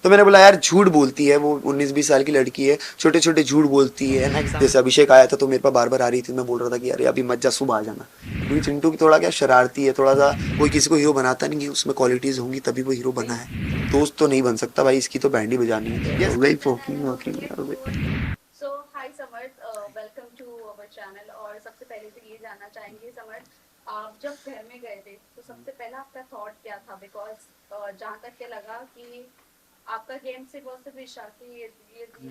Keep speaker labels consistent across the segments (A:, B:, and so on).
A: तो मैंने बोला यार झूठ बोलती है, वो 19-20 साल की लड़की है, छोटे छोटे झूठ बोलती है ना। जैसे अभिषेक आया था तो मेरे पास बार बार आ रही थी, मैं बोल रहा था कि अरे अभी मत जा, सुबह आ जाना, क्योंकि चिंटू की थोड़ा क्या शरारती है, थोड़ा सा कोई किसी को हीरो बनाता नहीं है, उसमें क्वालिटीज होंगी तभी वो हीरो बना है। दोस्त तो नहीं बन सकता भाई, इसकी तो बैंड ही बजानी है। यस वही फोकिंग वोकिंग।
B: सो हाय समर्थ, वेलकम टू अवर चैनल। और सबसे पहले तो ये जानना चाहेंगे समर्थ, आप जब घर में गए थे तो सबसे पहला आपका थॉट क्या था? बिकॉज जहाँ तक के लगा कि आपका गेम सिर्फ और सिर्फ ईशा के ये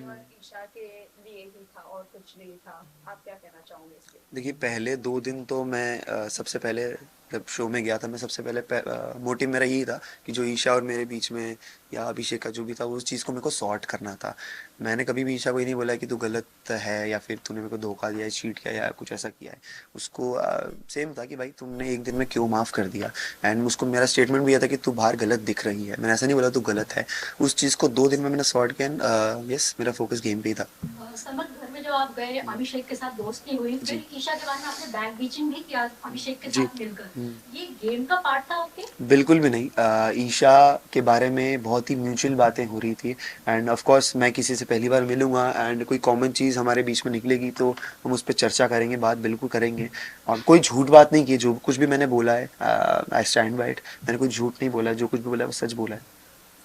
B: और ईशा के लिए ही था और कुछ नहीं था। आप क्या कहना चाहोगे इसके?
A: देखिए पहले 2 दिन तो मैं सबसे पहले जब शो में गया था, मैं सबसे पहले मोटिव मेरा यही था कि जो ईशा और मेरे बीच में या अभिषेक का जो भी था, उस चीज़ को मेरे को सॉर्ट करना था। मैंने कभी भी ईशा को ये नहीं बोला कि तू गलत है या फिर तूने मेरे को धोखा दिया है, चीट किया या कुछ ऐसा किया है। उसको सेम था कि भाई तुमने एक दिन में क्यों माफ़ कर दिया। एंड उसको मेरा स्टेटमेंट भी यह था कि तू बाहर गलत दिख रही है, मैंने ऐसा नहीं बोला तू गलत है। उस चीज़ को 2 दिन में मैंने सॉर्ट किया एंड यस मेरा फोकस गेम पे ही था।
B: समर, घर में जब आप गए अभिषेक के साथ दोस्ती हुई,
A: जी
B: फिर ईशा के बारे में आपने बैक बीचिंग भी किया अभिषेक के
A: जी।
B: साथ मिलकर। ये गेम का पार्ट था आपके?
A: बिल्कुल भी नहीं। ईशा के बारे में बहुत ही म्यूचुअल बातें हो रही थी एंड ऑफ कोर्स मैं किसी से पहली बार मिलूंगा एंड कोई कॉमन चीज़ हमारे बीच में निकलेगी तो हम उस पर चर्चा करेंगे, बात बिल्कुल करेंगे। और कोई झूठ बात नहीं की, जो कुछ भी मैंने बोला है आई स्टैंड बाय इट। मैंने कोई झूठ नहीं बोला, जो कुछ भी बोला है वो सच बोला है।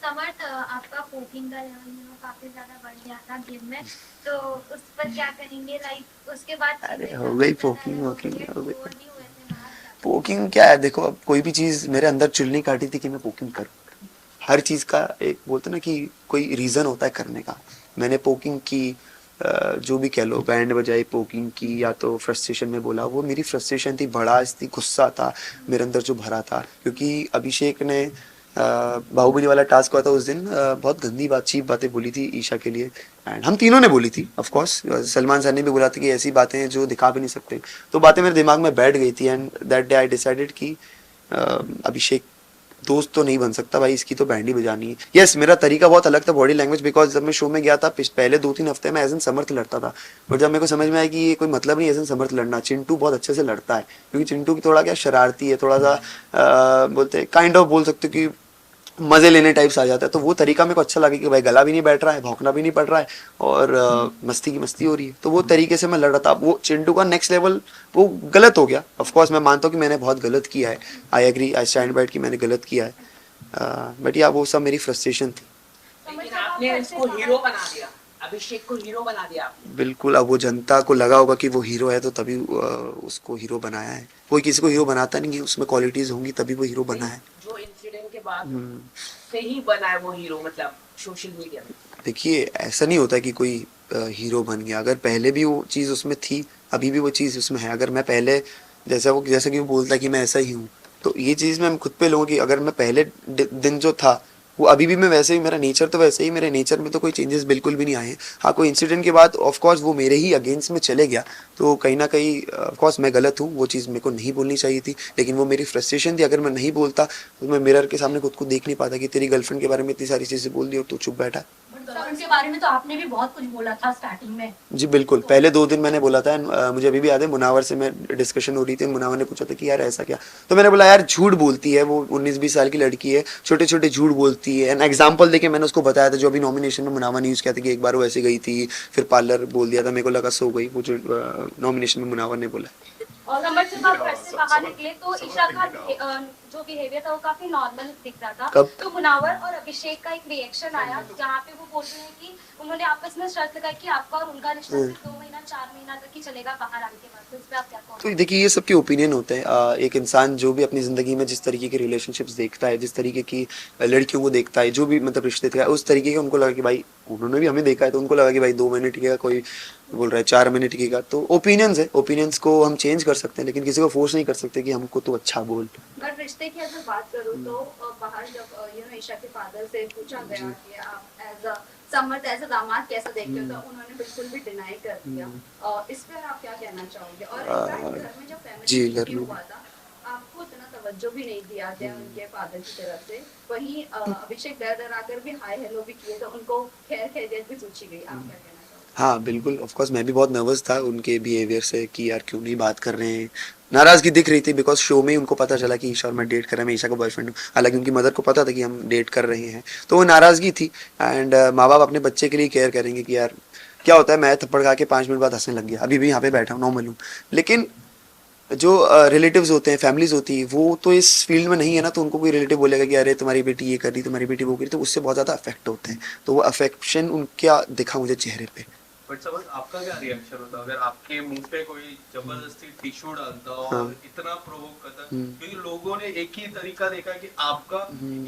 B: समर्थ, आपका पोकिंग का लेवल काफी ज्यादा बढ़ गया था गेम में, तो उस पर क्या करेंगे? लाइक उसके बाद
A: अरे
B: चीजें
A: हो
B: काफी
A: गई
B: ज्यादा
A: पोकिंग वोकिंग हो गई।
B: और नहीं हुए थे बाहर, क्या
A: पोकिंग क्या है, देखो अब कोई भी चीज़ मेरे अंदर चुल्ली काटी थी कि मैं पोकिंग करूँ। हर चीज़ का एक बोलते ना कि कोई रीज़न होता है करने का। मैंने पोकिंग की, जो भी कह लो, बैंड बजाई, पोकिंग की, या तो फ्रस्ट्रेशन में बोला, वो मेरी फ्रस्ट्रेशन थी, भड़ास थी, गुस्सा था मेरे अंदर जो भरा था। क्योंकि अभिषेक ने बाहुबली वाला टास्क हुआ था उस दिन, बहुत गंदी बात, चीप बातें बोली थी ईशा के लिए एंड हम तीनों ने बोली थी ऑफ कोर्स। सलमान सर ने भी बोला था कि ऐसी बातें हैं जो दिखा भी नहीं सकते। तो बातें मेरे दिमाग में बैठ गई थी and that day I decided कि अभिषेक दोस्त तो नहीं बन सकता भाई, इसकी तो बैंड ही बजानी है। यस मेरा तरीका बहुत अलग था, बॉडी लैंग्वेज, बिकॉज जब मैं शो में गया था पहले 2-3 हफ्ते में एज एन समर्थ लड़ता था। बट जब मेरे को समझ में आया कि ये कोई मतलब नहीं एज एन समर्थ लड़ना, चिंटू बहुत अच्छे से लड़ता है, क्योंकि चिंटू की थोड़ा क्या शरारती है, थोड़ा सा बोलते काइंड ऑफ बोल सकते हो कि मजे लेने टाइप्स आ जाता है। तो वो तरीका मेरे को अच्छा लगा कि भाई गला भी नहीं बैठ रहा है, भौंकना भी नहीं पड़ रहा है और मस्ती की मस्ती हो रही है। तो वो तरीके से मैं लड़ रहा था। वो चिंटू का नेक्स्ट लेवल वो गलत हो गया। ऑफ कोर्स मैं मानता हूँ कि मैंने बहुत गलत किया है, I agree, I stand by कि मैंने गलत किया है। बट या वो सब मेरी फ्रस्ट्रेशन थी।
B: लेकिन आपने इसको हीरो बना दिया, अभिषेक को हीरो बना दिया आपने।
A: बिल्कुल, अब वो जनता को लगा होगा कि वो हीरो है तो तभी उसको हीरो बनाया है। कोई किसी को हीरो बनाता नहीं है, उसमें क्वालिटीज होंगी तभी वो हीरो बना है।
B: जो इंसिडेंट के बाद से ही बना है वो हीरो, मतलब सोशल मीडिया में।
A: देखिए ऐसा नहीं होता कि कोई हीरो बन गया। अगर पहले भी वो चीज़ उसमें थी, अभी भी वो चीज़ उसमें है। अगर मैं पहले जैसा कि वो बोलता है कि मैं ऐसा ही हूँ, तो ये चीज़ मैं खुद पे लूँ कि अगर मैं पहले दिन जो था वो अभी भी मैं वैसे ही, मेरा नेचर तो वैसे ही, मेरे नेचर में तो कोई चेंजेस बिल्कुल भी नहीं आए हैं। हाँ कोई इंसिडेंट के बाद ऑफ कोर्स वो मेरे ही अगेंस्ट में चले गया, तो कहीं ना कहीं ऑफ कोर्स मैं गलत हूँ, वो चीज़ मेरे को नहीं बोलनी चाहिए थी। लेकिन वो मेरी फ्रस्ट्रेशन थी, अगर मैं नहीं बोलता तो मैं मिरर के सामने खुद को देख नहीं पाता कि तेरी गर्लफ्रेंड के बारे में इतनी सारी चीज़ें बोल दी और तू चुप बैठा।
B: उनके बारे में तो आपने भी बहुत कुछ बोला था स्टार्टिंग में।
A: जी बिल्कुल, पहले 2 दिन मैंने बोला था। मुझे अभी भी याद है, मुनावर से मैं डिस्कशन हो रही थी, मुनावर ने पूछा था कि यार ऐसा क्या। तो मैंने बोला यार झूठ बोलती है, वो 19-20 साल की लड़की है, छोटे छोटे झूठ बोलती है। एन एग्जाम्पल देके मैंने उसको बताया था, जो अभी नॉमिनेशन में मुनावर ने यूज़ किया था कि एक बार वो ऐसे गई थी, फिर पार्लर बोल दिया था, मेरे को लगा सो गई, वो जो नॉमिनेशन में मुनावर ने बोला।
B: और समझ से आप घर से बाहर निकले तो ईशा का जो बिहेवियर था वो काफी नॉर्मल दिख रहा था।
A: कब?
B: तो मुनावर और अभिषेक का एक रिएक्शन आया जहाँ पे वो बोल रहे हैं कि उन्होंने आपस में शर्त लगाई कि आपका और उनका रिश्ता सिर्फ 2 महीना 4 महीना तक ही चलेगा बाहर आने के बाद। तो इस पे आप क्या
A: तो
B: कहोगे?
A: देखिए ये सबके ओपिनियन होते हैं। एक इंसान जो भी अपनी ज़िंदगी में जिस तरीके के रिलेशनशिप्स देखता है, जिस तरीके की लड़कियों को देखता है, जो भी मतलब रिश्ते थे, उस तरीके का उनको लगा कि भाई, उन्होंने भी हमें देखा है तो उनको लगा कि भाई 2 महीने टिकेगा, कोई बोल रहा है 4 महीने टिकेगा। तो ओपिनियंस है, ओपिनियंस को हम चेंज कर सकते हैं लेकिन किसी को फोर्स नहीं कर सकते कि हमको तो अच्छा बोल।
B: अगर रिश्ते की अगर बात करूँ तो बाहर जब ईशा के फादर से पूछा गया कि आप as a Samarth as a दामाद कैसा देखते हो, तो उन्होंने बिल्कुल भी डिनाई कर दिया। इस पे आप क्या कहना चाहोगे? और इनफैक्ट घर में जब फैमिली
A: जी घर
B: इंटरव्यू
A: में
B: हुआ था, आपको इतना तवज्जो भी नहीं दिया गया उनके फादर की तरफ से। वहीं अभिषेक डर डर आकर भी हाय हेलो भी किए, तो उनको खैर खैरियत भी पूछी गई। आप क्या कहना चाहोगे?
A: हाँ बिल्कुल, ऑफ कोर्स मैं भी बहुत नर्वस था उनके बिहेवियर से कि यार क्यों नहीं बात कर रहे हैं, नाराजगी दिख रही थी बिकॉज शो में ही उनको पता चला कि ईशा और मैं डेट कर रहा मैं ईशा का बॉयफ्रेंड हूँ, हालांकि उनकी मदर को पता था कि हम डेट कर रहे हैं, तो वो नाराजगी थी। एंड माँ बाप अपने बच्चे के लिए केयर करेंगे कि यार क्या होता है, मैं थप्पड़ खा के 5 मिनट बाद हंसने लग गया, अभी भी यहाँ पे बैठा हूँ, नॉर्मल हूँ, लेकिन जो रिलेटिव्स होते हैं, फैमिलीज होती है, वो तो इस फील्ड में नहीं है ना, तो उनको कोई रिलेटिव बोलेगा कि अरे तुम्हारी बेटी ये कर रही, तुम्हारी बेटी वो कर रही, तो उससे बहुत ज़्यादा अफेक्ट होते हैं, तो वो अफेक्शन उनका दिखा मुझे चेहरे पे।
C: बट समझ आपका क्या रिएक्शन होता अगर आपके मुंह पे कोई जबरदस्ती टिश्यू डालता
A: हाँ।
C: और इतना प्रोवोक करता, क्योंकि लोगों ने एक ही तरीका देखा है कि आपका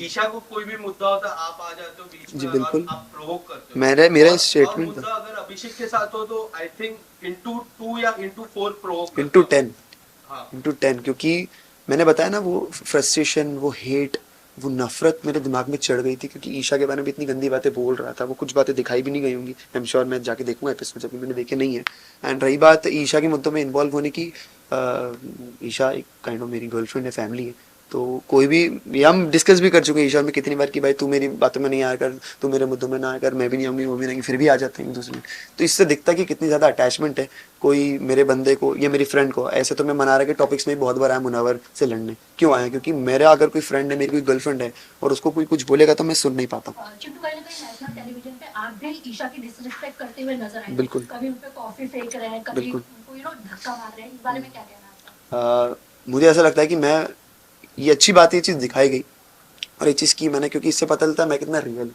C: ईशा को कोई भी मुद्दा होता है आप आ जाते हो बीच में
A: जी
C: और
A: बिल्कुल,
C: आप प्रोवोक करते हो।
A: मेरा
C: और
A: स्टेटमेंट
C: मुद्दा
A: था
C: अगर अभिषेक के साथ हो तो आई थिंक इंटू 2 या इंटू 4 प्रोवोक करते
A: इंटू
C: हो।
A: 10,
C: हाँ
A: इंटू 10, क्योंकि मैंने बताया ना, वो फ्रस्ट्रेशन, वो हेट, वो नफरत मेरे दिमाग में चढ़ गई थी, क्योंकि ईशा के बारे में इतनी गंदी बातें बोल रहा था, वो कुछ बातें दिखाई भी नहीं गई होंगी, आई एम श्योर, मैं जाके देखूंगा एपिसोड, जब मैंने देखे नहीं है। एंड रही बात ईशा के मुद्दों में इन्वॉल्व होने की, ईशा एक काइंड ऑफ मेरी गर्लफ्रेंड है, फैमिली है, तो कोई भी, ये हम डिस्कस भी कर चुके हैं ईशा में कितनी बार कि भाई तू मेरी बातों में नहीं आया कर, तू मेरे मुद्दों में ना आया कर, मैं भी नहीं आऊंगी, वो भी नहीं, फिर भी आ जाते हैं एक दूसरे में। तो इससे दिखता कि कितनी ज़्यादा अटैचमेंट है कोई मेरे बंदे को या मेरी फ्रेंड को। ऐसे तो मैं मनारा के टॉपिक्स में भी बहुत बार आया मुनावर से लड़ने, क्यों आया, क्योंकि मेरा अगर कोई फ्रेंड है, मेरी कोई गर्लफ्रेंड है और उसको कोई कुछ बोलेगा तो मैं सुन नहीं पाता हूँ।
D: चिंटू, कहीं ना कहीं नेशनल टेलीविजन पे आप भी ईशा की डिसरिस्पेक्ट करते हुए नजर आए।
A: बिल्कुल।
D: कभी उन पे कॉफी फेंक रहे हैं, कभी
A: बिल्कुल।
D: उनको धक्का मार रहे हैं, इस बारे में क्या कहना है आपका?
A: मुझे ऐसा लगता है कि मैं, ये अच्छी बात है, ये चीज़ दिखाई गई और ये चीज़ की मैंने, क्योंकि इससे पता चलता है मैं कितना रियल हूँ।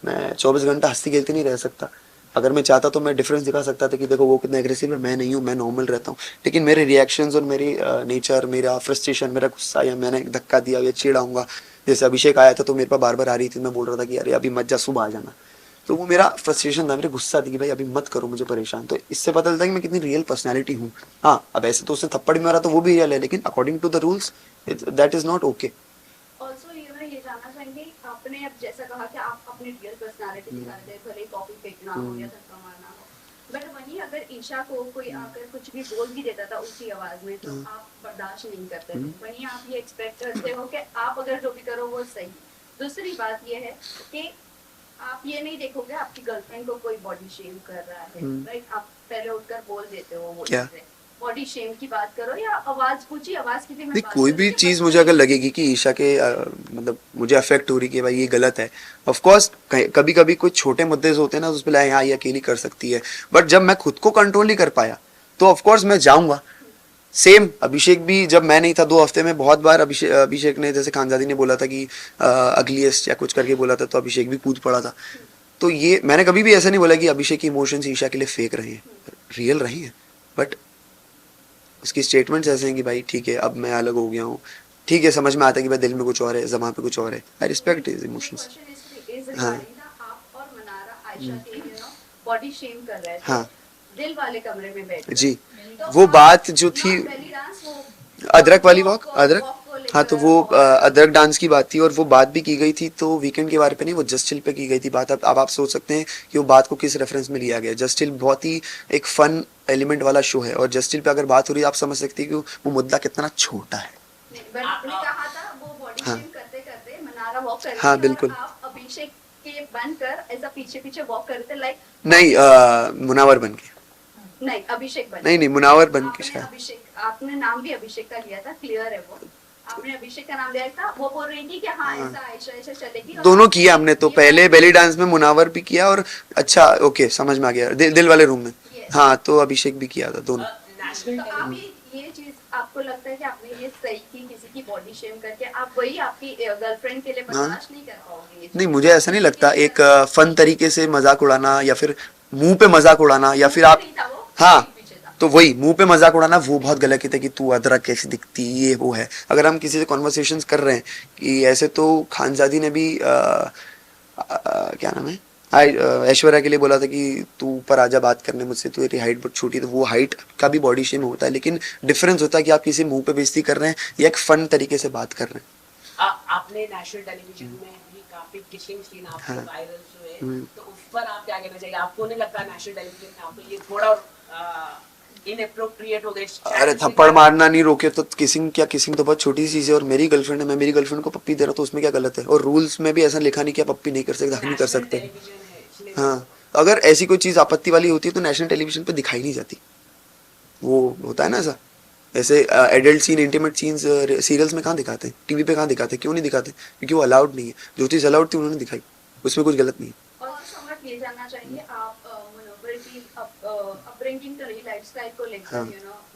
A: मैं 24 घंटा हंसती खेलती नहीं रह सकता, अगर मैं चाहता तो मैं डिफरेंस दिखा सकता था कि देखो वो कितना एग्रेसिव है, मैं नहीं हूँ, मैं नॉर्मल रहता हूँ, लेकिन मेरे रिएक्शंस और मेरी नेचर, मेरा फ्रस्ट्रेशन, मेरा गुस्सा, या मैंने धक्का दिया या चिढ़ाऊंगा, जैसे अभिषेक आया था तो मेरे पास बार बार आ रही थी, मैं बोल रहा था कि अरे अभी मत जा, सुबह आ जाना, तो वो मेरा फ्रस्ट्रेशन था, मेरे गुस्सा थी कि भाई अभी मत करो मुझे परेशान, तो इससे पता चलता है कि मैं कितनी रियल पर्सनैलिटी हूँ। हाँ, अब ऐसे तो उसने थप्पड़ भी मारा तो वो भी रियल है, लेकिन according to the rules that is not okay.
B: Also ये जानना चाहेंगे, आपने अब जैसा कहा कि आप अपनी रियल पर्सनालिटी दिखा रहे थे, भले कॉफी फेंकना हो या धक्का मारना हो, बट वहीं अगर ईशा को कोई आकर कुछ भी बोल भी देता था ऊंची आवाज में तो आप बर्दाश्त नहीं करते थे, वहीं आप ये एक्सपेक्ट करते हो कि आप अगर जो भी करो वो सही। दूसरी बात ये है कि आप ये नहीं देखोगे आपकी गर्लफ्रेंड को कोई बॉडी शेम कर रहा है, राइट, आप पहले उठकर बोल देते हो वो
A: क्या?
B: बॉडी शेम की बात करो या आवाज, ऊंची आवाज की भी मैं
A: नहीं,
B: बात
A: कोई
B: करूं
A: भी
B: कि
A: चीज़
B: बच्चे-
A: मुझे अगर लगेगी कि ईशा के मतलब मुझे अफेक्ट हो रही कि भाई ये गलत है, ऑफ कोर्स कभी कभी कोई छोटे मुद्दे होते हैं ना, उस पर हाँ ये अकेली कर सकती है, बट जब मैं खुद को कंट्रोल नहीं कर पाया तो ऑफ कोर्स मैं जाऊंगा। सेम अभिषेक भी, जब मैं नहीं था 2 हफ्ते में, बहुत बार अभिषेक ने, जैसे खानजादी ने बोला था कि अगलीस्ट या कुछ करके बोला था, तो अभिषेक भी कूद पड़ा था। तो ये मैंने कभी भी ऐसा नहीं बोला कि अभिषेक की इमोशंस ईशा के लिए फेक रहे हैं, रियल रहे हैं, बट उसकी स्टेटमेंट्स ऐसे हैं कि भाई ठीक है अब मैं अलग हो गया हूँ, ठीक है, समझ में आता है कि भाई दिल में कुछ और है, ज़बान पे कुछ और है, आई रिस्पेक्ट हिज इमोशंस। हाँ।
B: आप और मनारा आयशा के बॉडी शेम कर रहे थे,
A: हाँ।
B: दिल वाले कमरे में बैठ
A: जी,
B: तो
A: वो
B: आप
A: बात जो थी,
B: not belly dance, वो
A: अदरक वाली वॉक,
B: walk
A: अदरक,
B: को लेकर
A: हाँ, तो वो
B: और-
A: अदरक डांस की बात थी और वो बात भी की गई थी, तो वीकेंड के बारे पे नहीं, वो जस्ट चिल पे की गई थी बात। अब आप सोच सकते हैं कि वो बात को किस रेफरेंस में लिया गया। जस्ट चिल बहुत ही एक फन एलिमेंट वाला शो है, और जस्ट चिल पे अगर बात हो रही है, आप समझ सकते हैं कि वो मुद्दा कितना छोटा है।
B: नहीं, but आपने कहा था वो बॉडी
A: हाँ।
B: शेम करते करते मनारा वॉक कर रही
A: हाँ,
B: थी
A: बिल्कुल।
B: और आप अभिषेक के बनकर ऐसा पीछे पीछे वॉक कर रहे थे, लाइक
A: नहीं, मुनावर बन के,
B: नहीं अभिषेक बन
A: नहीं मुनावर बन के
B: आपने
A: शायद।
B: अभिषेक, आपने नाम भी अभिषेक का लिया था, क्लियर है वो, आपने अभिषेक का नाम लिया था, वो बोल रही थी कि हाँ ऐसा आयशा ऐशा चलेगी, और
A: दोनों
B: आपने
A: किया हमने, तो
B: ये
A: पहले
B: बात-
A: बेली डांस में मुनावर भी किया, और अच्छा ओके समझ में आ गया, दिल वाले रूम में,
B: Yes.
A: हाँ, तो अभिषेक भी किया था, दोनों।
D: नेशनल
B: तो आप ये चीज आपको लगता है कि आपने ये सही की, किसी की बॉडी शेम करके, आप वही आपकी गर्लफ्रेंड के लिए बर्दाश्त नहीं कर पाओगे ये चीज़?
A: नहीं, मुझे ऐसा नहीं लगता, एक फन तरीके से मजाक उड़ाना या फिर मुंह पे मजाक उड़ाना, या फिर आप,
B: नहीं था वो,
A: हाँ,
B: पीछे था।
A: तो वही मुंह पे मजाक उड़ाना वो बहुत गलत है कि तू अदरक कैसी दिखती, ये वो है। अगर हम किसी से कॉन्वर्सेशंस कर रहे हैं कि ऐसे, तो खानजादी ने भी क्या नाम है, ऐश्वर्या के लिए बोला था कि तू ऊपर आजा बात करने मुझसे, तू तेरी हाइट बहुत छोटी है, तो वो हाइट का भी बॉडी शेम होता है, लेकिन डिफरेंस होता है कि आप किसी मुंह पे बेइज्जती कर रहे हैं या एक फन तरीके से बात कर रहे हैं।
E: आपने नेशनल टेलीविजन में भी काफी किसिंग सीन आपके
A: हाँ।
E: वायरल हुए, तो उस पर आप क्या कहना चाहिए? आपको नहीं लगता नेशनल टेलीविजन में आपको ये थोड़ा इनएप्रोप्रिएट हो गई?
A: अरे थप्पड़ मारना नहीं रोके तो किसिंग क्या, किसिंग तो बहुत छोटी सी चीज है, और मेरी गर्लफ्रेंड है, मैं मेरी गर्लफ्रेंड को पप्पी दे रहा हूँ, तो उसमें क्या गलत है? और रूल्स में भी ऐसा लिखा नहीं कि आप पप्पी नहीं कर सकते, हक नहीं कर सकते। हाँ, तो अगर ऐसी कोई चीज आपत्ति वाली होती है तो नेशनल टेलीविजन पे दिखाई नहीं जाती, वो होता है ना ऐसा, ऐसे adult scene, intimate scenes serials में कहाँ दिखाते हैं, टीवी पे कहाँ दिखाते हैं, क्यों नहीं दिखाते? क्योंकि वो अलाउड नहीं है। जो चीज़ अलाउड थी उन्होंने दिखाई, उसमें कुछ गलत नहीं है।
B: और तो समझ ये जानना चाहेंगे आप मुनव्वर की अपब्रिंगिंग तो रही लाइफस्टाइल को लेकर
A: हाँ।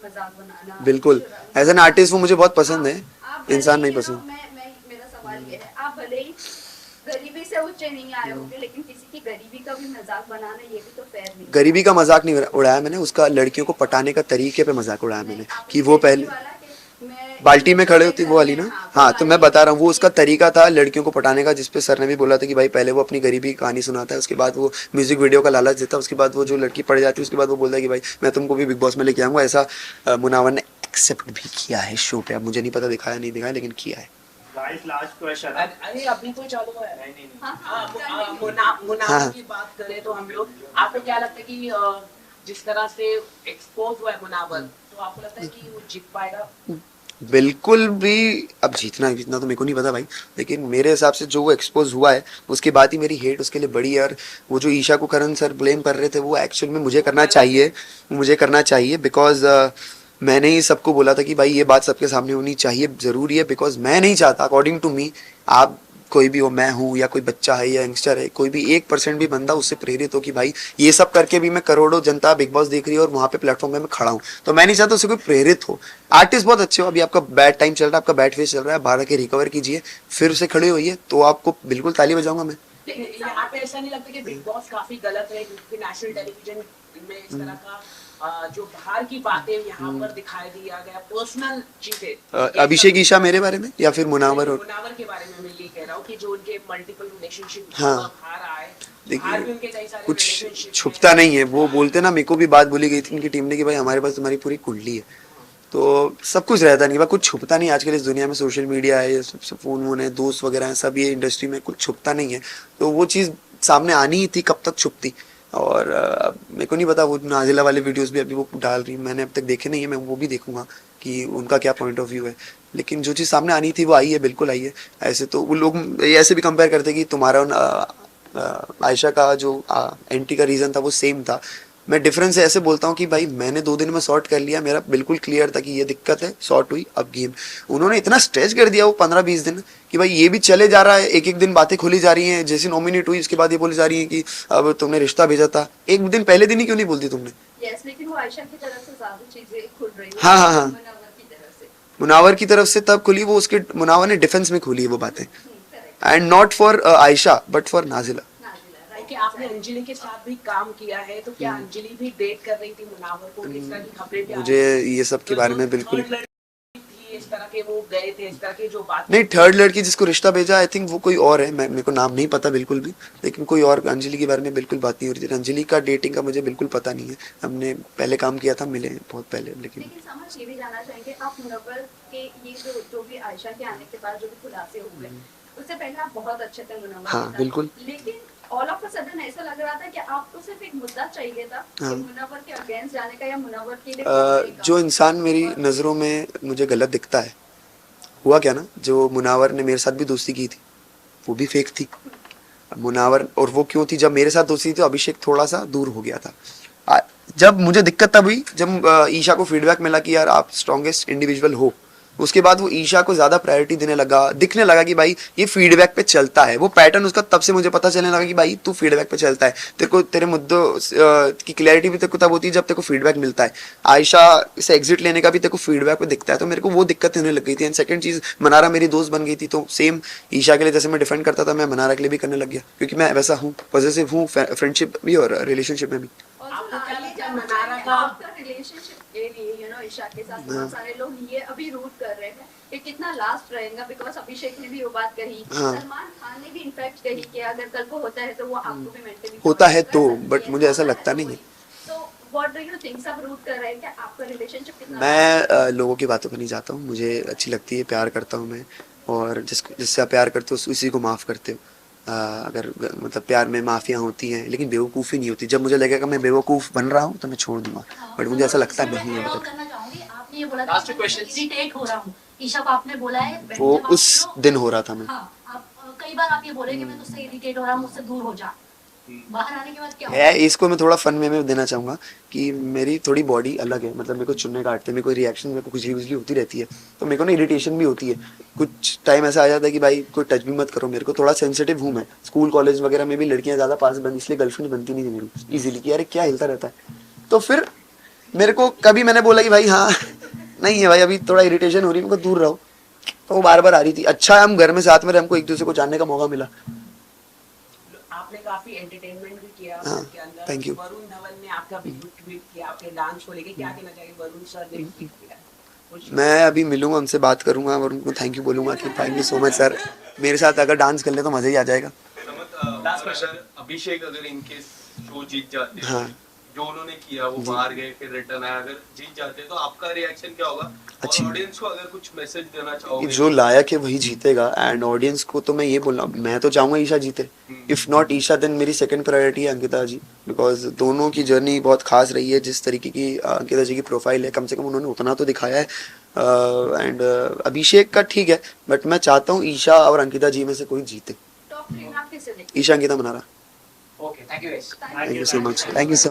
B: मजाक बनाना
A: बिल्कुल,
B: चुराना।
A: एज एन आर्टिस्ट वो मुझे बहुत पसंद है,
B: आप भले
A: इंसान
B: ही,
A: नहीं
B: you know,
A: पसंद।
B: मैं मेरा सवाल ये है, आप भले ही गरीबी से ऊंचे नहीं आए होंगे, लेकिन किसी की गरीबी का भी मजाक बनाना ये भी तो फेयर नहीं है।
A: गरीबी का मजाक नहीं उड़ाया मैंने, उसका लड़कियों को पटाने का तरीके पे मजाक उड़ाया मैंने,
B: नहीं, आपने
A: कि वो
B: गरीबी
A: पहले
B: वाला कि मैं
A: बाल्टी में खड़े होती वो वाली ना। हाँ, तो मैं बता रहा हूँ, वो उसका
B: कि-
A: तरीका था लड़कियों को पटाने का, जिसपे सर ने भी बोला था कि भाई पहले वो अपनी गरीबी की कहानी सुनाता है, उसके बाद वो म्यूजिक वीडियो का लालच देता है, उसके बाद वो जो लड़की पड़ जाती है उसके बाद वो बोलता है कि भाई मैं तुमको भी बिग बॉस में लेके आऊंगा। ऐसा मुनावर ने एक्सेप्ट भी किया है शो पे। अब मुझे नहीं पता दिखाया नहीं दिखाया, लेकिन किया है।
F: Guys last question.
E: अरे अभी कोई चालू हुआ है?
F: नहीं।
B: हाँ,
E: मुनावर की बात करें तो हम लोग, आपको क्या लगता है कि जिस तरह से एक्सपोज हुआ है मुनावर, तो आपको लगता है कि वो जीत पाएगा?
A: बिल्कुल भी। अब जीतना जीतना तो मेरे को नहीं पता भाई, लेकिन मेरे हिसाब से जो वो एक्सपोज हुआ है उसके बाद ही मेरी हेट उसके लिए बड़ी है। और वो जो ईशा को करण सर ब्लेम कर रहे थे, वो एक्चुअल में मुझे करना चाहिए, बिकॉज मैंने ही सबको बोला था कि भाई ये बात सबके सामने होनी चाहिए, ज़रूरी है, बिकॉज मैं नहीं चाहता, अकॉर्डिंग टू मी, आप कोई भी हो, मैं हूँ या कोई बच्चा है या यंगस्टर है, कोई भी 1% भी बंदा उससे प्रेरित हो कि भाई ये सब करके भी मैं करोड़ों जनता बिग बॉस देख रही है और वहाँ पे प्लेटफॉर्म पे मैं खड़ा हूँ, तो मैं नहीं चाहता उससे कोई प्रेरित हो। आर्टिस्ट बहुत अच्छे हो, अभी आपका बैड टाइम चल रहा है, आपका बैड फेस चल रहा है, बाहर के रिकवर कीजिए, फिर से खड़े होइए, तो आपको बिल्कुल ताली बजाऊंगा मैं।
E: लेकिन यहाँ पे ऐसा नहीं लगता कि बिग बॉस काफी गलत है, क्योंकि नेशनल टेलीविजन में इस तरह का जो बाहर की बातें यहाँ पर दिखाई दिया गया, पर्सनल चीजें,
A: अभिषेक ईशा मेरे बारे में या फिर मुनावर और
E: मुनावर के बारे में मैं ये कह रहा हूँ कि जो उनके मल्टीपल रिलेशनशिप
A: हाँ।
E: बाहर आए,
A: देखिए,
E: बाहर भी उनके कई सारे
A: कुछ
E: relationship
A: छुपता
E: हैं।
A: नहीं है। वो बोलते ना, मेरे को भी बात बोली गई थी इनकी टीम ने कि भाई हमारे पास तुम्हारी पूरी कुंडली है, तो सब कुछ रहता नहीं, कुछ छुपता नहीं। आजकल इस दुनिया में सोशल मीडिया है, सब फोन वोन है, दोस्त वगैरह हैं, सब ये इंडस्ट्री में कुछ छुपता नहीं है, तो वो चीज़ सामने आनी ही थी, कब तक छुपती। और मेरे को नहीं पता, वो नाजिला वाले वीडियोस भी अभी वो डाल रही, मैंने अब तक देखे नहीं है, मैं वो भी देखूंगा कि उनका क्या पॉइंट ऑफ व्यू है। लेकिन जो चीज़ सामने आनी थी वो आई है, बिल्कुल आई है। ऐसे तो वो लोग ऐसे भी कंपेयर करते कि तुम्हारा आयशा का जो एंटी का रीज़न था वो सेम था। मैं डिफरेंस ऐसे बोलता हूँ कि भाई मैंने 2 दिन में सॉर्ट कर लिया, मेरा बिल्कुल क्लियर था कि ये दिक्कत है, सॉर्ट हुई, अब गेम। उन्होंने इतना स्ट्रेच कर दिया वो 15-20 दिन कि भाई ये भी चले जा रहा है, एक एक दिन बातें खुली जा रही हैं। जैसे नॉमिनेट हुई उसके बाद ये बोली जा रही है कि अब तुमने रिश्ता भेजा था, एक दिन पहले दिन ही क्यों नहीं बोलती तुमने?
B: यस, लेकिन वो आयशा की तरफ से ज्यादा चीजें खुल रही है
A: हाँ, हाँ, हाँ।
B: मुनव्वर की तरफ से।
A: मुनावर की तरफ से तब खुली वो, उसके मुनावर ने डिफेंस में खोली है वो बातें,
B: correct.
A: And not for Ayesha but for Nazila.
B: Nazila, right.
E: कि आपने अंजलि के साथ भी काम किया है, तो क्या अंजलि भी डेट कर रही थी मुनावर को? किस तरह की खबरें भी आ
A: मुझे
E: रही थी?
A: ये सब के बारे में बिल्कुल
E: थर्ड लड़की थी, इस तरह के वो गए थे, इस तरह की जो बात
A: नहीं। थर्ड लड़की जिसको रिश्ता भेजा, आई थिंक वो कोई और है, मेरे को नाम नहीं पता बिल्कुल भी, लेकिन कोई और। अंजलि के बारे में बिल्कुल बात नहीं हो रही थी। अंजलि का डेटिंग का मुझे बिल्कुल पता नहीं है, हमने पहले काम किया था, मिले बहुत पहले। लेकिन
B: समझ ये भी जानना चाहेंगे आप मुनव्वर के ये जो भी आयशा के आने के बाद जो भी खुलासे हुए, उससे पहले आप बहुत अच्छे थे मुनव्वर
A: हाँ,
B: के साथ।
A: बिल्कुल।
B: लेकिन ऑल ऑफ अ सडन ऐसा लग रहा था कि आपको सिर्फ एक मुद्दा चाहिए था कि
A: हाँ।
B: मुनव्वर के अगेंस्ट जाने का या मुनव्वर के लिए बोलने का।
A: जो इंसान मेरी नज़रों में मुझे गलत दिखता है, हुआ क्या ना, जो मुनावर ने मेरे साथ भी दोस्ती की थी वो भी फेक थी। मुनावर, और वो क्यों थी? जब मेरे साथ दोस्ती थी तो अभिषेक थोड़ा सा दूर हो गया था। जब मुझे दिक्कत तब हुई जब ईशा को फीडबैक मिला कि यार आप स्ट्रॉन्गेस्ट इंडिविजुअल हो, उसके बाद वो ईशा को ज्यादा प्रायोरिटी देने लगा, दिखने लगा कि भाई ये फीडबैक पे चलता है। वो पैटर्न उसका तब से मुझे पता चलने लगा कि भाई तू फीडबैक पे चलता है, तेरे को तेरे मुद्दों की क्लैरिटी भी तेरे को तब होती है जब तेरे को फीडबैक मिलता है। आयशा से एग्जिट लेने का भी तेरे को फीडबैक पे दिखता है, तो मेरे को वो दिक्कत होने लग गई थी। एंड सेकंड चीज, मनारा मेरी दोस्त बन गई थी, तो सेम ईशा के लिए जैसे मैं डिफेंड करता था, मैं मनारा के लिए भी करने लग गया, क्योंकि मैं वैसा हूँ, पॉजिटिव हूँ फ्रेंडशिप भी और रिलेशनशिप में भी।
E: आपको क्या लगता है मनारा का
B: आपका रिलेशनशिप के लिए ईशा के साथ बहुत सारे लोग ये अभी रूट कर रहे हैं कि कितना लास्ट रहेगा, बिकॉज अभिषेक ने भी वो बात कही,
A: हाँ।
B: सलमान खान ने भी इनफैक्ट कही कि अगर कल को होता है तो वो आपको भी मेंटली
A: होता है तो, बट मुझे ऐसा लगता नहीं है।
B: तो व्हाट डू यू थिंक, सब रूट कर रहे हैं कि आपका रिलेशनशिप कितना
A: मैं लोगों की बातों पर नहीं जाता हूँ, मुझे अच्छी लगती है, प्यार करता हूँ मैं, और जिससे आप प्यार करते हो उसी को माफ़ करते हो। अगर मतलब प्यार में माफियाँ होती हैं, लेकिन बेवकूफ़ी नहीं होती। जब मुझे लगेगा मैं बेवकूफ़ बन रहा हूँ तो मैं छोड़ दूंगा, बट मुझे ऐसा लगता नहीं है अभी तक।
D: करना चाहूंगी, आपने ये बोला था
E: Last
D: कि
E: question.
D: इरिटेट हो रहा हूँ, ईशा को आपने बोला है
A: वो
D: जब आप
A: उस
D: लोग-
A: दिन हो रहा था मैं।
D: हाँ, आप कई बार आप ये बोले कि मैं तुझसे इरिटेट हो रहा हूँ, मुझसे दूर हो जा, बाहर आने के बाद क्या
A: है, इसको मैं थोड़ा फन में देना चाहूँगा कि मेरी थोड़ी बॉडी अलग है, मतलब मेरे को चुन्ने काटते, मेरे को रिएक्शन, मेरे को खुजली खुजली होती रहती है, तो मेरे को ना इरिटेशन भी होती है। कुछ टाइम ऐसा आ जाता है कि भाई कोई टच भी मत करो, मेरे को थोड़ा सेंसिटिव हूँ मैं। स्कूल कॉलेज वगैरह में भी लड़कियाँ ज़्यादा पास बन, इसलिए गर्लफ्रेंड बनती नहीं थी मेरी ईजिली कि यार क्या हिलता रहता है। तो फिर मेरे को कभी मैंने बोला कि भाई हाँ नहीं है भाई, अभी थोड़ा इरिटेशन हो रही है, मेरे को दूर रहो, तो वो बार बार आ रही थी। अच्छा है हम घर में साथ में रहे, हमको एक दूसरे को जानने का मौका मिला।
E: आपने काफी एंटरटेनमेंट भी किया
A: हाँ,
E: उसके अंदर।
A: thank you.
E: वरुण धवन ने आपका भी ट्वीट किया आपके डांस को लेके, क्या कहना चाहिए वरुण सर ने ट्वीट किया कुछ?
A: मैं अभी मिलूंगा उनसे, बात करूंगा और उनको थैंक यू बोलूंगा कि thank you so much sir, मेरे साथ अगर डांस कर ले तो मजा ही आ जाएगा।
C: समझ अगर अभिषेक अगर इनके शो जीत जाते हैं,
A: हाँ।
C: जो उन्होंने किया वो बाहर गए फिर रिटर्न आया, अगर जीत जाते हैं तो आपका रिएक्शन क्या होगा?
A: अच्छी-
C: और ऑडियंस को अगर कुछ मैसेज देना चाहोगे?
A: जो लायक है वही जीतेगा, एंड ऑडियंस को तो मैं ये बोल रहा हूँ, मैं तो चाहूंगा ईशा जीते। इफ नॉट ईशा देन मेरी सेकंड प्रायोरिटी है अंकिता जी, बिकॉज दोनों की जर्नी बहुत खास रही है। जिस तरीके की अंकिता जी की प्रोफाइल है, कम से कम उन्होंने उतना तो दिखाया है। एंड अभिषेक का ठीक है, बट मैं चाहता हूँ ईशा और अंकिता जी में से कोई जीते।
B: टॉप 3 आप किसे देखते
A: Isha Ankita Mannara.
E: Okay, thank you guys.
A: Thank you so much, thank you so